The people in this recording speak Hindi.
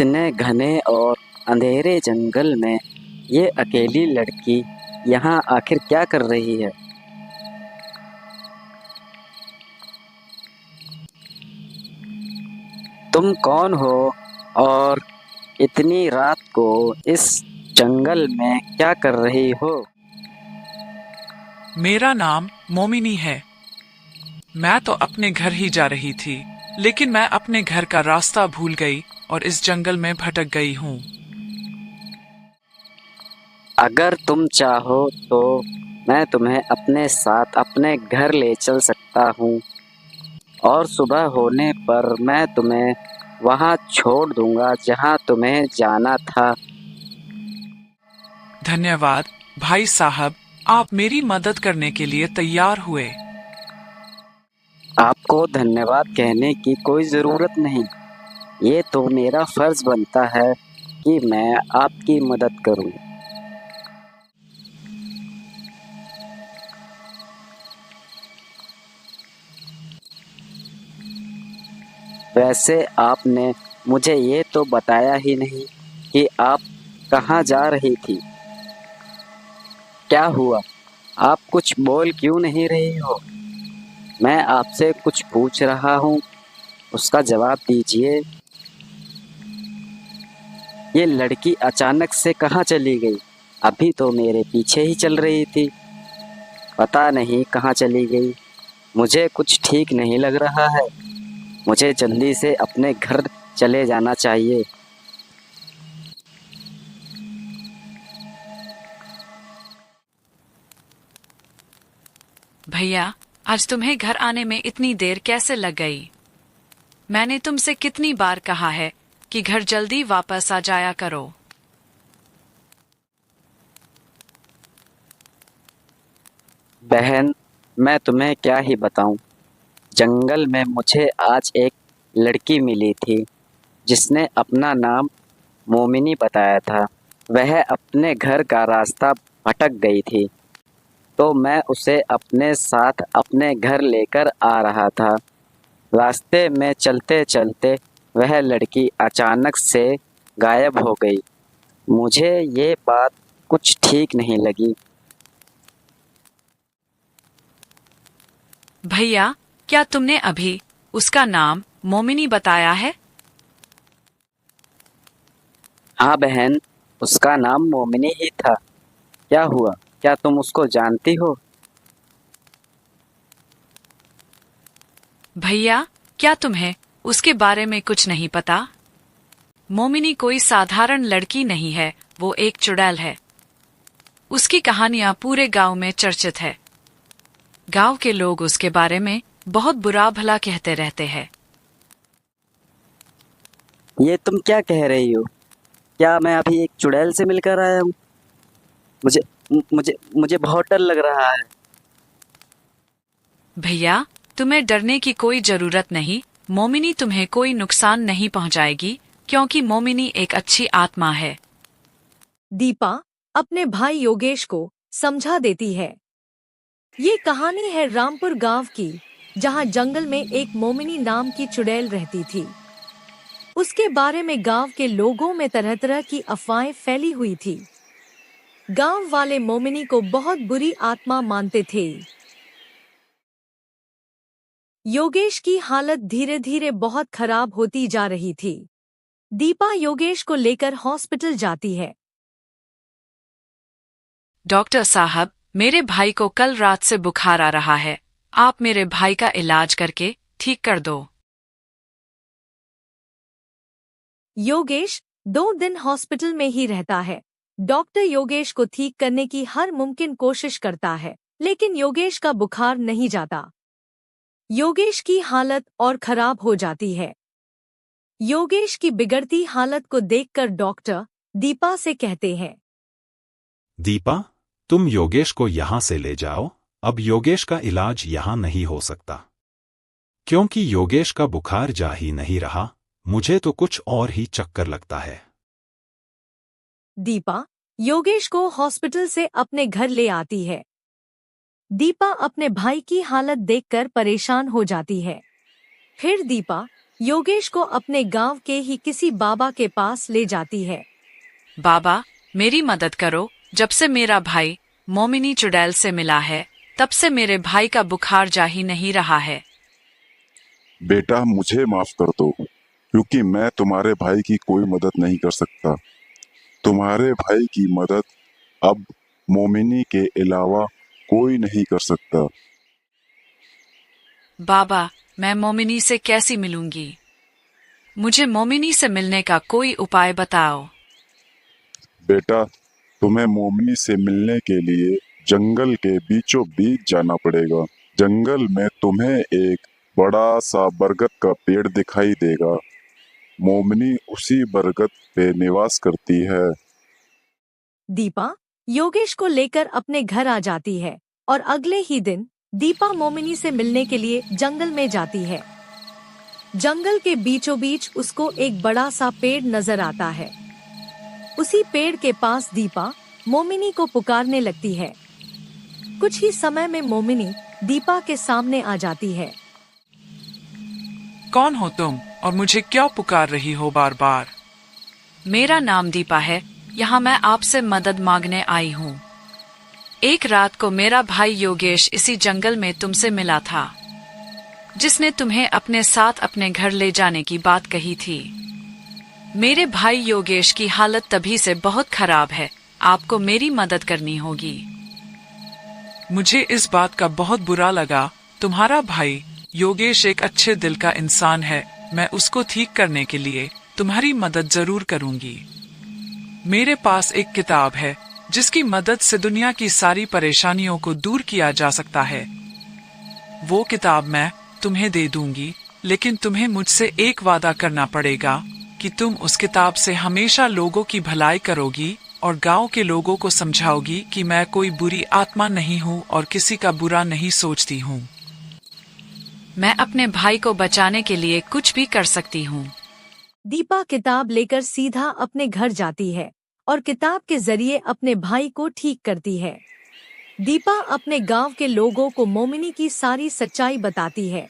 इतने घने और अंधेरे जंगल में ये अकेली लड़की यहाँ आखिर क्या कर रही है? तुम कौन हो और इतनी रात को इस जंगल में क्या कर रही हो? मेरा नाम मोमिनी है। मैं तो अपने घर ही जा रही थी, लेकिन मैं अपने घर का रास्ता भूल गई और इस जंगल में भटक गई हूँ। अगर तुम चाहो तो मैं तुम्हें अपने साथ अपने घर ले चल सकता हूँ और सुबह होने पर मैं तुम्हें वहाँ छोड़ दूँगा जहाँ तुम्हें जाना था। धन्यवाद भाई साहब, आप मेरी मदद करने के लिए तैयार हुए। आपको धन्यवाद कहने की कोई ज़रूरत नहीं। ये तो मेरा फ़र्ज़ बनता है कि मैं आपकी मदद करूँ। वैसे आपने मुझे ये तो बताया ही नहीं कि आप कहाँ जा रही थी। क्या हुआ? आप कुछ बोल क्यों नहीं रही हो? मैं आपसे कुछ पूछ रहा हूँ, उसका जवाब दीजिए। ये लड़की अचानक से कहाँ चली गई? अभी तो मेरे पीछे ही चल रही थी। पता नहीं कहाँ चली गई। मुझे कुछ ठीक नहीं लग रहा है। मुझे जल्दी से अपने घर चले जाना चाहिए। भैया, आज तुम्हें घर आने में इतनी देर कैसे लग गई? मैंने तुमसे कितनी बार कहा है कि घर जल्दी वापस आ जाया करो। बहन, मैं तुम्हें क्या ही बताऊं। जंगल में मुझे आज एक लड़की मिली थी जिसने अपना नाम मोमिनी बताया था। वह अपने घर का रास्ता भटक गई थी, तो मैं उसे अपने साथ अपने घर लेकर आ रहा था। रास्ते में चलते चलते वह लड़की अचानक से गायब हो गई। मुझे ये बात कुछ ठीक नहीं लगी। भैया, क्या तुमने अभी उसका नाम मोमिनी बताया है? हाँ बहन, उसका नाम मोमिनी ही था। क्या हुआ? क्या तुम उसको जानती हो? भैया, क्या तुम्हें उसके बारे में कुछ नहीं पता? मोमिनी कोई साधारण लड़की नहीं है, वो एक चुड़ैल है। उसकी कहानियां पूरे गांव में चर्चित है। गांव के लोग उसके बारे में बहुत बुरा भला कहते रहते हैं। ये तुम क्या कह रही हो? क्या मैं अभी एक चुड़ैल से मिलकर आया हूँ? मुझे मुझे मुझे बहुत डर लग रहा है। भैया, तुम्हें डरने की कोई जरूरत नहीं। मोमिनी तुम्हें कोई नुकसान नहीं पहुंचाएगी, क्योंकि मोमिनी एक अच्छी आत्मा है। दीपा अपने भाई योगेश को समझा देती है। ये कहानी है रामपुर गांव की, जहां जंगल में एक मोमिनी नाम की चुड़ैल रहती थी। उसके बारे में गांव के लोगों में तरह तरह की अफवाहें फैली हुई थी। गांव वाले मोमिनी को बहुत बुरी आत्मा मानते थे। योगेश की हालत धीरे धीरे बहुत खराब होती जा रही थी। दीपा योगेश को लेकर हॉस्पिटल जाती है। डॉक्टर साहब, मेरे भाई को कल रात से बुखार आ रहा है। आप मेरे भाई का इलाज करके ठीक कर दो। योगेश 2 दिन हॉस्पिटल में ही रहता है। डॉक्टर योगेश को ठीक करने की हर मुमकिन कोशिश करता है, लेकिन योगेश का बुखार नहीं जाता। योगेश की हालत और खराब हो जाती है। योगेश की बिगड़ती हालत को देखकर डॉक्टर दीपा से कहते हैं, दीपा, तुम योगेश को यहाँ से ले जाओ। अब योगेश का इलाज यहाँ नहीं हो सकता, क्योंकि योगेश का बुखार जा ही नहीं रहा। मुझे तो कुछ और ही चक्कर लगता है। दीपा योगेश को हॉस्पिटल से अपने घर ले आती है। दीपा अपने भाई की हालत देखकर परेशान हो जाती है। फिर दीपा योगेश को अपने गांव के ही किसी बाबा के पास ले जाती है। बाबा, मेरी मदद करो। जब से मेरा भाई मोमिनी चुड़ैल से मिला है, तब से मेरे भाई का बुखार जा ही नहीं रहा है। बेटा, मुझे माफ कर दो, क्योंकि मैं तुम्हारे भाई की कोई मदद नहीं कर सकता। तुम्हारे भाई की मदद अब मोमिनी के अलावा कोई नहीं कर सकता। बाबा, मैं मोमिनी से कैसी मिलूंगी? मुझे मोमिनी से मिलने का कोई उपाय बताओ। बेटा, तुम्हें मोमिनी से मिलने के लिए जंगल के बीचों बीच जाना पड़ेगा। जंगल में तुम्हें एक बड़ा सा बरगद का पेड़ दिखाई देगा। मोमिनी उसी बरगद पे निवास करती है। दीपा योगेश को लेकर अपने घर आ जाती है और अगले ही दिन दीपा मोमिनी से मिलने के लिए जंगल में जाती है। जंगल के बीचों बीच उसको एक बड़ा सा पेड़ नजर आता है। उसी पेड़ के पास दीपा मोमिनी को पुकारने लगती है। कुछ ही समय में मोमिनी दीपा के सामने आ जाती है। कौन हो तुम और मुझे क्यों पुकार रही हो बार बार? मेरा नाम दीपा है। यहाँ मैं आपसे मदद मांगने आई हूँ। एक रात को मेरा भाई योगेश इसी जंगल में तुमसे मिला था, जिसने तुम्हें अपने साथ अपने घर ले जाने की बात कही थी। मेरे भाई योगेश की हालत तभी से बहुत खराब है। आपको मेरी मदद करनी होगी। मुझे इस बात का बहुत बुरा लगा। तुम्हारा भाई योगेश एक अच्छे दिल का इंसान है। मैं उसको ठीक करने के लिए तुम्हारी मदद जरूर करूंगी। मेरे पास एक किताब है जिसकी मदद से दुनिया की सारी परेशानियों को दूर किया जा सकता है। वो किताब मैं तुम्हें दे दूंगी, लेकिन तुम्हें मुझसे एक वादा करना पड़ेगा कि तुम उस किताब से हमेशा लोगों की भलाई करोगी और गांव के लोगों को समझाओगी कि मैं कोई बुरी आत्मा नहीं हूँ और किसी का बुरा नहीं सोचती हूँ। मैं अपने भाई को बचाने के लिए कुछ भी कर सकती हूँ। दीपा किताब लेकर सीधा अपने घर जाती है और किताब के जरिए अपने भाई को ठीक करती है। दीपा अपने गांव के लोगों को मोमिनी की सारी सच्चाई बताती है।